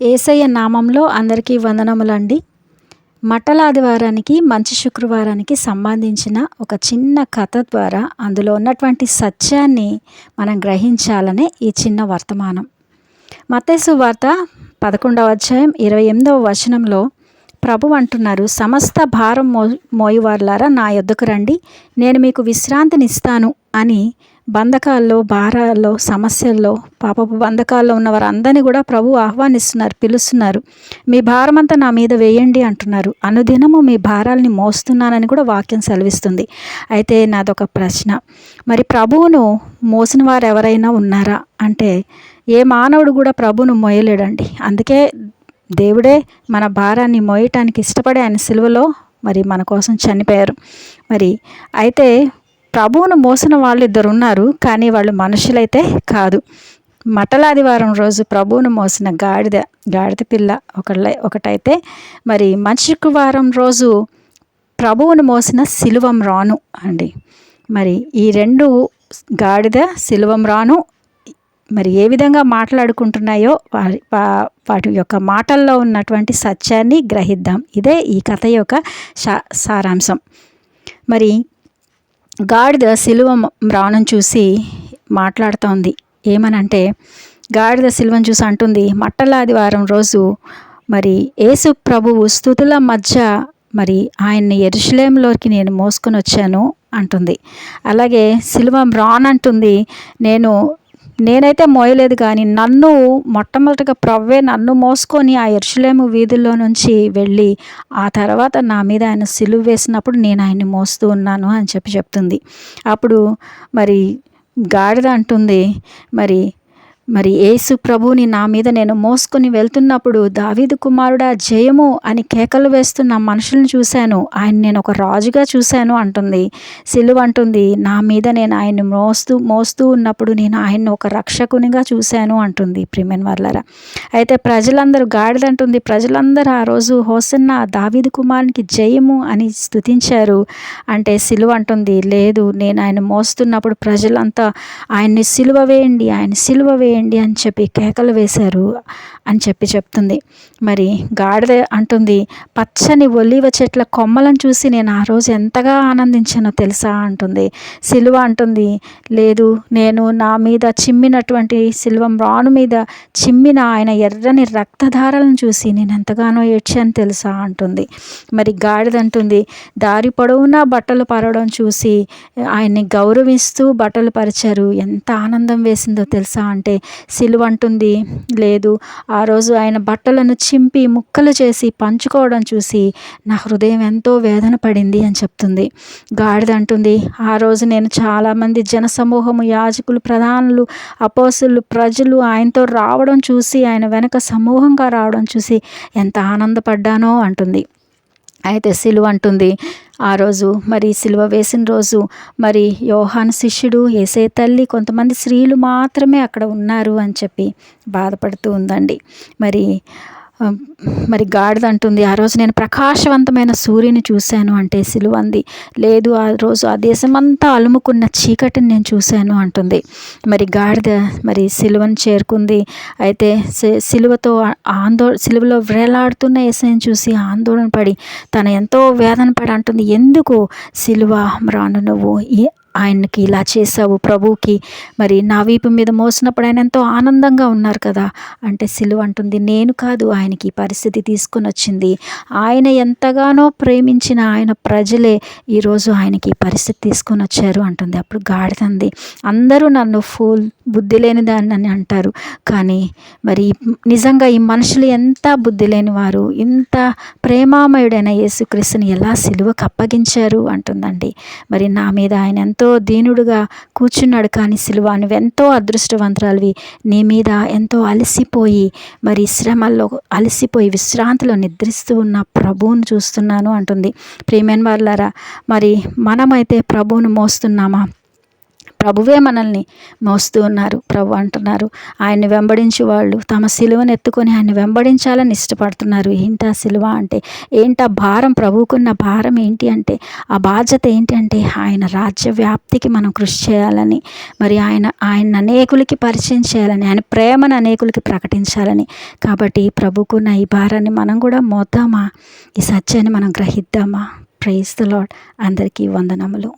యేసయ్య నామంలో అందరికీ వందనములండి. మట్టల ఆదివారానికి, మంచి శుక్రవారానికి సంబంధించిన ఒక చిన్న కథ ద్వారా అందులో ఉన్నటువంటి సత్యాన్ని మనం గ్రహించాలనే ఈ చిన్న వర్తమానం. మత్తయి సువార్త 11వ అధ్యాయం 28వ వచనంలో ప్రభువు అంటున్నారు, సమస్త భారం మోయువారులారా నా యొద్దకు రండి, నేను మీకు విశ్రాంతినిస్తాను అని బంధకాల్లో, భారాల్లో, సమస్యల్లో, పాపపు బంధకాల్లో ఉన్న వారందరినీ కూడా ప్రభువు ఆహ్వానిస్తున్నారు, పిలుస్తున్నారు. మీ భారమంతా నా మీద వేయండి అంటున్నారు. అనుదినము మీ భారాల్ని మోస్తున్నానని కూడా వాక్యం సెలవిస్తుంది. అయితే నాదొక ప్రశ్న, మరి ప్రభువును మోసిన వారు ఎవరైనా ఉన్నారా అంటే ఏ మానవుడు కూడా ప్రభువును మోయలేడండి. అందుకే దేవుడే మన భారాన్ని మోయటానికి ఇష్టపడి ఆయన సిలువలో మరి మన కోసం చనిపోయారు. మరి అయితే ప్రభువును మోసిన వాళ్ళు ఇద్దరు ఉన్నారు, కానీ వాళ్ళు మనుషులైతే కాదు. మట్టల ఆదివారం రోజు ప్రభువును మోసిన గాడిద పిల్ల ఒకటైతే, మరి మంచి శుక్రవారం రోజు ప్రభువును మోసిన సిలువం రాను అండి. మరి ఈ రెండు గాడిద సిలువం రాను మరి ఏ విధంగా మాట్లాడుకుంటున్నాయో వాటి యొక్క మాటల్లో ఉన్నటువంటి సత్యాన్ని గ్రహిద్దాం. ఇదే ఈ కథ యొక్క సారాంశం. మరి గాడిద సిలువ రాను చూసి మాట్లాడుతోంది. ఏమనంటే గాడిద సిలువను చూసి అంటుంది, మట్టల ఆదివారం రోజు మరి యేసు ప్రభువు స్తుతుల మధ్య మరి ఆయన్ని యెరూషలేములోకి నేను మోసుకొని వచ్చాను అంటుంది. అలాగే సిలువ రానంటుంది, నేనైతే మోయలేదు, కానీ నన్ను మొట్టమొదటిగా ప్రవ్వే నన్ను మోసుకొని ఆ యెరూషలేము వీధుల్లో నుంచి వెళ్ళి ఆ తర్వాత నా మీద ఆయన సిలువ వేసినప్పుడు నేను ఆయన్ని మోస్తూ ఉన్నాను అని చెప్తుంది. అప్పుడు మరి గాడిద అంటుంది, మరి యేసు ప్రభువుని నా మీద నేను మోసుకొని వెళ్తున్నప్పుడు దావీదు కుమారుడా జయము అని కేకలు వేస్తున్న మనుషులను చూశాను, ఆయన నేను ఒక రాజుగా చూశాను అంటుంది. సిలువ అంటుంది, నా మీద నేను ఆయన్ని మోస్తూ ఉన్నప్పుడు నేను ఆయన్ని ఒక రక్షకునిగా చూశాను అంటుంది. ప్రియమైన వారలారా, అయితే గాడిద అంటుంది, ప్రజలందరూ ఆ రోజు హోసన్నా దావీదు కుమారునికి జయము అని స్తుతించారు. అంటే సిలువ అంటుంది, లేదు, నేను ఆయన మోస్తున్నప్పుడు ప్రజలంతా ఆయన్ని సిలువ వేయండి, ఆయన సిలువ వేయండి అని చెప్పి కేకలు వేశారు అని చెప్తుంది. మరి గాడిద అంటుంది, పచ్చని ఒలీవ చెట్ల కొమ్మలను చూసి నేను ఆ రోజు ఎంతగా ఆనందించానో తెలుసా అంటుంది. సిలువ అంటుంది, లేదు, నేను నా మీద చిమ్మినటువంటి సిలువ రాను మీద చిమ్మిన ఆయన ఎర్రని రక్తధారలను చూసి నేను ఎంతగానో ఏడ్చాను తెలుసా అంటుంది. మరి గాడిద అంటుంది, దారి పొడవునా బట్టలు పరవడం చూసి ఆయన్ని గౌరవిస్తూ బట్టలు పరిచారు, ఎంత ఆనందం వేసిందో తెలుసా అంటే సిలువ అంటుంది, లేదు, ఆ రోజు ఆయన బట్టలను చింపి ముక్కలు చేసి పంచుకోవడం చూసి నా హృదయం ఎంతో వేదన పడింది అని చెప్తుంది. గాడిద అంటుంది, ఆ రోజు నేను చాలామంది జనసమూహము, యాజకులు, ప్రధానులు, అపోస్తలులు, ప్రజలు ఆయనతో రావడం చూసి, ఆయన వెనక సమూహంగా రావడం చూసి ఎంత ఆనందపడ్డానో అంటుంది. అయితే సిలువ అంటుంది, ఆ రోజు మరి సిలువ వేసిన రోజు మరి యోహాను శిష్యుడు, యేసయ్య తల్లి, కొంతమంది స్త్రీలు మాత్రమే అక్కడ ఉన్నారు అని చెప్పి బాధపడుతూ ఉందండి. మరి గాడిద అంటుంది, ఆ రోజు నేను ప్రకాశవంతమైన సూర్యుని చూశాను అంటే సిలువ అంది, లేదు, ఆ రోజు ఆ దేశమంతా అలుముకున్న చీకటిని నేను చూశాను అంటుంది. మరి గాడిద మరి సిలువను చేరుకుంది. అయితే సిలువలో వేలాడుతున్న యేసయ్యను చూసి ఆందోళన పడి తను ఎంతో వేదన పడి అంటుంది, ఎందుకు సిలువ రాను నువ్వు ఆయనకి ఇలా చేసావు, ప్రభువుకి మరి నా వీపు మీద మోసినప్పుడు ఆయన ఎంతో ఆనందంగా ఉన్నారు కదా అంటే సిలువ అంటుంది, నేను కాదు ఆయనకి ఈ పరిస్థితి తీసుకొని వచ్చింది, ఆయన ఎంతగానో ప్రేమించిన ఆయన ప్రజలే ఈరోజు ఆయనకి ఈ పరిస్థితి తీసుకొని వచ్చారు అంటుంది. అప్పుడు గాడిదంది, అందరూ నన్ను బుద్ధి లేని దాన్ని అని అంటారు, కానీ మరి నిజంగా ఈ మనుషులు ఎంత బుద్ధి లేని వారు, ఇంత ప్రేమామయుడైన యేసుక్రీస్తుని ఎలా సిలువకు అప్పగించారు అంటుందండి. మరి నా మీద ఆయన ఎంతో దీనుడుగా కూర్చున్నాడు, కానీ సిలువ నువ్వెంతో అదృష్టవంతురాలివి, నీ మీద ఎంతో అలసిపోయి మరి శ్రమల్లో అలసిపోయి విశ్రాంతిలో నిద్రిస్తూ ఉన్న ప్రభువును చూస్తున్నాను అంటుంది. ప్రియమైన వారలారా, మరి మనమైతే ప్రభువును మోస్తున్నామా? ప్రభువే మనల్ని మోస్తూ ఉన్నారు. ప్రభు అంటున్నారు, ఆయన్ని వెంబడించే వాళ్ళు తమ సిలువను ఎత్తుకొని ఆయన్ని వెంబడించాలని ఇష్టపడుతున్నారు. ఏంటా సిలువ అంటే, ఏంటా భారం, ప్రభువుకున్న భారం ఏంటి అంటే, ఆ బాధ్యత ఏంటి అంటే ఆయన రాజ్య వ్యాప్తికి మనం కృషి చేయాలని, మరి ఆయన అనేకులకి పరిచయం చేయాలని, ఆయన ప్రేమను అనేకులకి ప్రకటించాలని. కాబట్టి ప్రభువుకున్న ఈ భారాన్ని మనం కూడా మోద్దామా? ఈ సత్యాన్ని మనం గ్రహిద్దామా? Praise the lord. అందరికీ వందనములు.